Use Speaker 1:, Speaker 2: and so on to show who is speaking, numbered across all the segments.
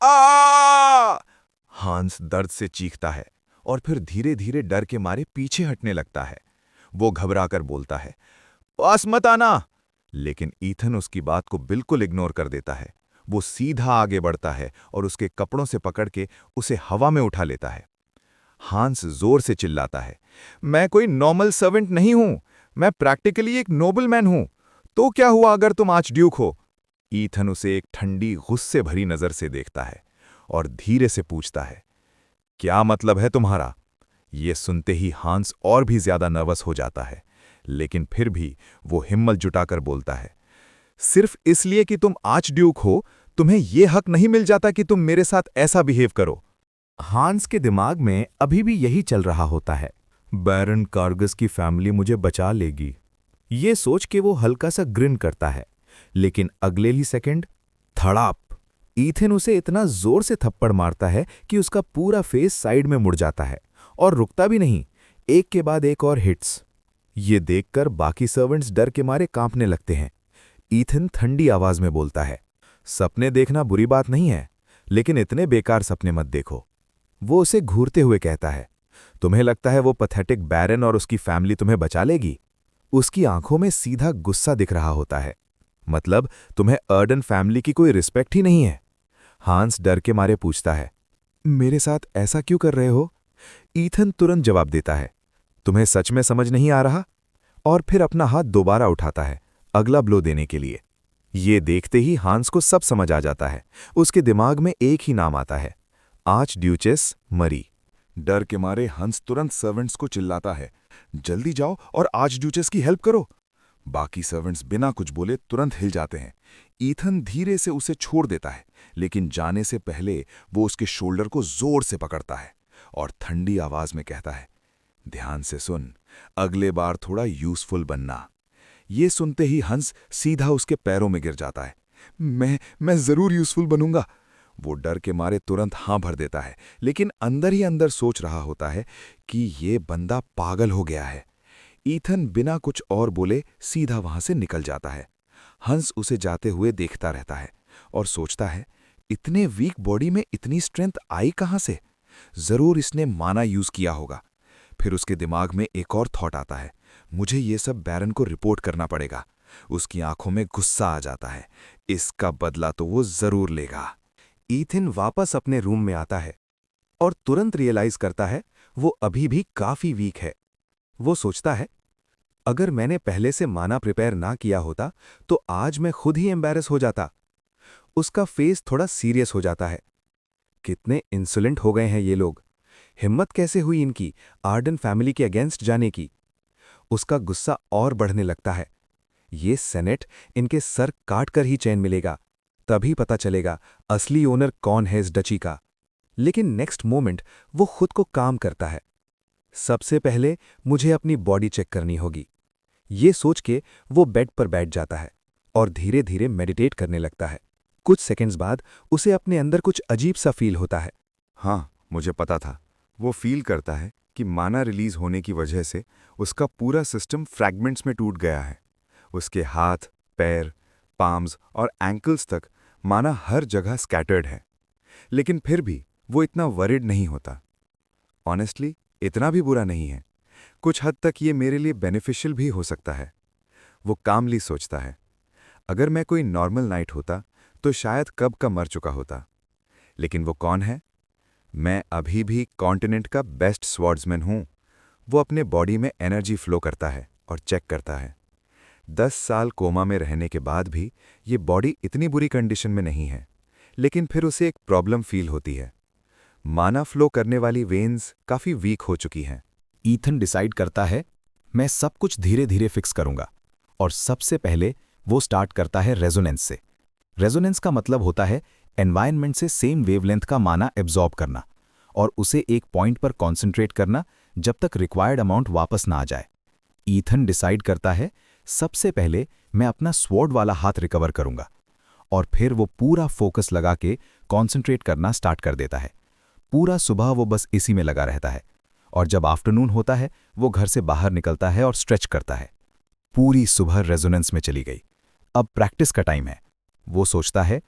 Speaker 1: आ! हांस दर्द से चीखता है और फिर धीरे धीरे डर के मारे पीछे हटने लगता है। वो घबराकर बोलता है, पास मत आना। लेकिन ईथन उसकी बात को बिल्कुल इग्नोर कर देता है। वो सीधा आगे बढ़ता है और उसके कपड़ों से पकड़ के उसे हवा में उठा लेता है। हांस जोर से चिल्लाता है, मैं कोई नॉर्मल सर्वेंट नहीं हूं, मैं प्रैक्टिकली एक नोबल मैन हूं। तो क्या हुआ अगर तुम आर्चड्यूक हो? ईथन उसे एक ठंडी गुस्से भरी नजर से देखता है और धीरे से पूछता है, क्या मतलब है तुम्हारा? ये सुनते ही हांस और भी ज्यादा नर्वस हो जाता है, लेकिन फिर भी वो हिम्मत जुटाकर बोलता है, सिर्फ इसलिए कि तुम आर्चड्यूक हो, तुम्हें यह हक नहीं मिल जाता कि तुम मेरे साथ ऐसा बिहेव करो। हांस के दिमाग में अभी भी यही चल रहा होता है, बैरन कार्गस की फैमिली मुझे बचा लेगी। ये सोच के वो हल्का सा ग्रिन करता है, लेकिन अगले ही सेकंड धड़ाप, ईथन उसे इतना जोर से थप्पड़ मारता है कि उसका पूरा फेस साइड में मुड़ जाता है और रुकता भी नहीं, एक के बाद एक और हिट्स। ये देखकर बाकी सर्वेंट्स डर के मारे कांपने लगते हैं। ईथन ठंडी आवाज में बोलता है, सपने देखना बुरी बात नहीं है, लेकिन इतने बेकार सपने मत देखो। वो उसे घूरते हुए कहता है, तुम्हें लगता है वो पैथेटिक बैरन और उसकी फैमिली तुम्हें बचा लेगी? उसकी आंखों में सीधा गुस्सा दिख रहा होता है। मतलब तुम्हें अर्डन फैमिली की कोई रिस्पेक्ट ही नहीं है? हांस डर के मारे पूछता है, मेरे साथ ऐसा क्यों कर रहे हो? ईथन तुरंत जवाब देता है, तुम्हें सच में समझ नहीं आ रहा? और फिर अपना हाथ दोबारा उठाता है अगला ब्लो देने के लिए। ये देखते ही हांस को सब समझ आ जाता है। उसके दिमाग में एक ही नाम आता है, आर्चड्यूचेस मरी। डर के मारे हंस तुरंत सर्वेंट्स को चिल्लाता है, जल्दी जाओ और आर्चड्यूचेस की हेल्प करो। बाकी सर्वेंट्स बिना कुछ बोले तुरंत हिल जाते हैं। ईथन धीरे से उसे छोड़ देता है, लेकिन जाने से पहले वो उसके शोल्डर को जोर से पकड़ता है और ठंडी आवाज में कहता है, ध्यान से सुन, अगले बार थोड़ा यूजफुल बनना। ये सुनते ही हंस सीधा उसके पैरों में गिर जाता है। मैं जरूर यूजफुल बनूंगा। वो डर के मारे तुरंत हाँ भर देता है, लेकिन अंदर ही अंदर सोच रहा होता है कि ये बंदा पागल हो गया है। ईथन बिना कुछ और बोले सीधा वहां से निकल जाता है। हंस उसे जाते हुए देखता रहता है और सोचता है, इतने वीक बॉडी में इतनी स्ट्रेंथ आई कहां से? जरूर इसने माना यूज किया होगा। फिर उसके दिमाग में एक और थॉट आता है, मुझे ये सब बैरन को रिपोर्ट करना पड़ेगा। उसकी आंखों में गुस्सा आ जाता है, इसका बदला तो वो जरूर लेगा। ईथन वापस अपने रूम में आता है और तुरंत रियलाइज करता है वो अभी भी काफी वीक है। वो सोचता है, अगर मैंने पहले से माना प्रिपेयर ना किया होता तो आज मैं खुद ही एम्बैरस हो जाता। उसका फेस थोड़ा सीरियस हो जाता है। कितने इंसोलेंट हो गए हैं ये लोग। हिम्मत कैसे हुई इनकी आर्डन फैमिली के अगेंस्ट जाने की? उसका गुस्सा और बढ़ने लगता है। ये सेनेट इनके सर काट कर ही चैन मिलेगा, तभी पता चलेगा असली ओनर कौन है इस डची का। लेकिन नेक्स्ट मोमेंट वो खुद को काम करता है। सबसे पहले मुझे अपनी बॉडी चेक करनी होगी। ये सोच के वो बेड पर बैठ जाता है और धीरे धीरे मेडिटेट करने लगता है। कुछ सेकंड्स बाद उसे अपने अंदर कुछ अजीब सा फील होता है। हाँ, मुझे पता था। वो फील करता है कि माना रिलीज होने की वजह से उसका पूरा सिस्टम फ्रैगमेंट्स में टूट गया है। उसके हाथ, पैर, पाम्स और एंकल्स तक माना हर जगह स्कैटर्ड है। लेकिन फिर भी वो इतना वरिड नहीं होता। ऑनेस्टली इतना भी बुरा नहीं है। कुछ हद तक ये मेरे लिए बेनिफिशियल भी हो सकता है। वो कामली सोचता है, अगर मैं कोई नॉर्मल नाइट होता तो शायद कब का मर चुका होता। लेकिन वो कौन है? मैं अभी भी कॉन्टिनेंट का बेस्ट स्वॉर्ड्समैन हूं। वो अपने बॉडी में एनर्जी फ्लो करता है और चेक करता है। 10 साल कोमा में रहने के बाद भी ये बॉडी इतनी बुरी कंडीशन में नहीं है। लेकिन फिर उसे एक प्रॉब्लम फील होती है। माना फ्लो करने वाली वेन्स काफी वीक हो चुकी हैं। ईथन डिसाइड करता है, मैं सब कुछ धीरे धीरे फिक्स करूंगा। और सबसे पहले वो स्टार्ट करता है रेजोनेंस से। रेजोनेंस का मतलब होता है एनवायरनमेंट से सेम वेवलेंथ का माना एब्जॉर्ब करना और उसे एक पॉइंट पर कॉन्सेंट्रेट करना जब तक रिक्वायर्ड अमाउंट वापस ना आ जाए। ईथन डिसाइड करता है, सबसे पहले मैं अपना स्वॉर्ड वाला हाथ रिकवर करूंगा। और फिर वो पूरा फोकस लगा के कॉन्सेंट्रेट करना स्टार्ट कर देता है। पूरा सुबह वो बस इसी में लगा रहता है और जब आफ्टरनून होता है वो घर से बाहर निकलता है और स्ट्रेच करता है। पूरी सुबह रेजोनेंस में चली गई। अब प्रैक्टिस का टाइम है। वो सोचता है,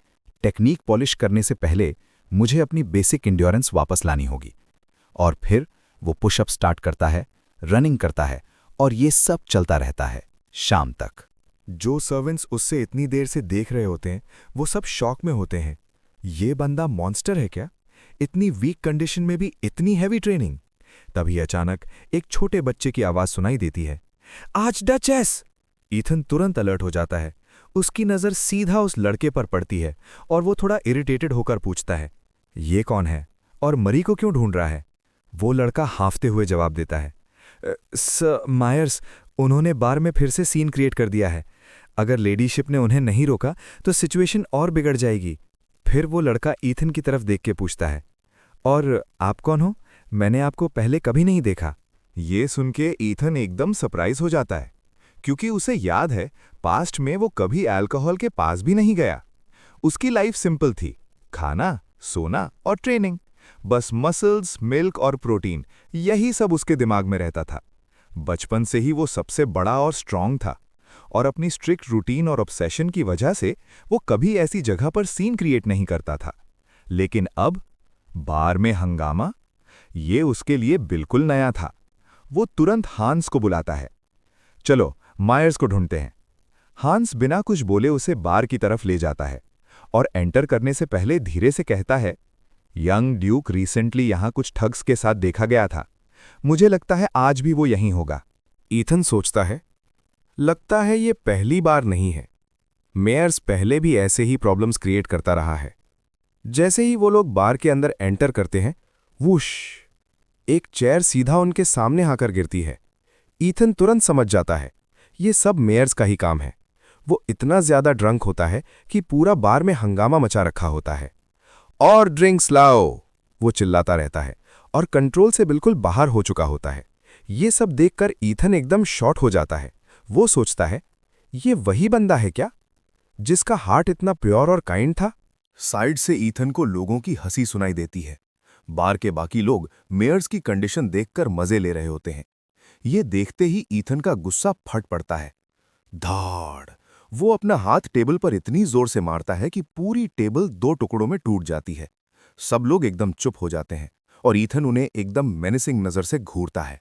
Speaker 1: टेक्निक पॉलिश करने से पहले
Speaker 2: मुझे अपनी बेसिक इंड्योरेंस वापस लानी होगी। और फिर वो पुशअप स्टार्ट करता है, रनिंग करता है, और ये सब चलता रहता है शाम तक।
Speaker 3: जो सर्वेंट्स उससे इतनी देर से देख रहे होते हैं वो सब शॉक में होते हैं। ये बंदा मॉन्स्टर है क्या? इतनी वीक कंडीशन में भी इतनी हैवी ट्रेनिंग। तभी अचानक एक छोटे बच्चे की आवाज सुनाई देती है, आज डचेस! ईथन तुरंत अलर्ट हो जाता है। उसकी नज़र सीधा उस लड़के पर पड़ती है और वो थोड़ा इरिटेटेड होकर पूछता है, ये कौन है और मरी को क्यों ढूंढ रहा है? वो लड़का हांफते हुए जवाब देता है, सर मायर्स, उन्होंने बार में फिर से सीन क्रिएट कर दिया है। अगर लेडीशिप ने उन्हें नहीं रोका तो सिचुएशन और बिगड़ जाएगी। फिर वो लड़का ईथन की तरफ देख के पूछता है, और आप कौन हो? मैंने आपको पहले कभी नहीं देखा।
Speaker 1: ये सुन के ईथन एकदम सरप्राइज हो जाता है, क्योंकि उसे याद है पास्ट में वो कभी अल्कोहल के पास भी नहीं गया। उसकी लाइफ सिंपल थी, खाना, सोना और ट्रेनिंग। बस मसल्स, मिल्क और प्रोटीन, यही सब उसके दिमाग में रहता था। बचपन से ही वो सबसे बड़ा और स्ट्रांग था, और अपनी स्ट्रिक्ट रूटीन और ऑब्सेशन की वजह से वो कभी ऐसी जगह पर सीन क्रिएट नहीं करता था। लेकिन अब बार में हंगामा, ये उसके लिए बिल्कुल नया था। वो तुरंत हांस को बुलाता है, चलो मायर्स को ढूंढते हैं। हांस बिना कुछ बोले उसे बार की तरफ ले जाता है और एंटर करने से पहले धीरे से कहता है, यंग ड्यूक रिसेंटली यहां कुछ ठग्स के साथ देखा गया था। मुझे लगता है आज भी वो यहीं होगा।
Speaker 3: ईथन सोचता है, लगता है ये पहली बार नहीं है। मेयर्स पहले भी ऐसे ही प्रॉब्लम्स क्रिएट करता रहा है। जैसे ही वो लोग बार के अंदर एंटर करते हैं, वुश, एक चेयर सीधा उनके सामने आकर गिरती है। ईथन तुरंत समझ जाता है ये सब मेयर्स का ही काम है। वो इतना ज्यादा ड्रंक होता है कि पूरा बार में हंगामा मचा रखा होता है। और ड्रिंक्स लाओ, वो चिल्लाता रहता है और कंट्रोल से बिल्कुल बाहर हो चुका होता है। ये सब देखकर ईथन एकदम शॉट हो जाता है। वो सोचता है, ये वही बंदा है क्या जिसका हार्ट इतना प्योर और काइंड था? साइड से ईथन को लोगों की हंसी सुनाई देती है। बार के बाकी लोग मेयर्स की कंडीशन देखकर मजे ले रहे होते हैं। ये देखते ही ईथन का गुस्सा फट पड़ता है। धाड़! वो अपना हाथ टेबल पर इतनी जोर से मारता है कि पूरी टेबल 2 टुकड़ों में टूट जाती है। सब लोग एकदम चुप हो जाते हैं और ईथन उन्हें एकदम मेनेसिंग नजर से घूरता है।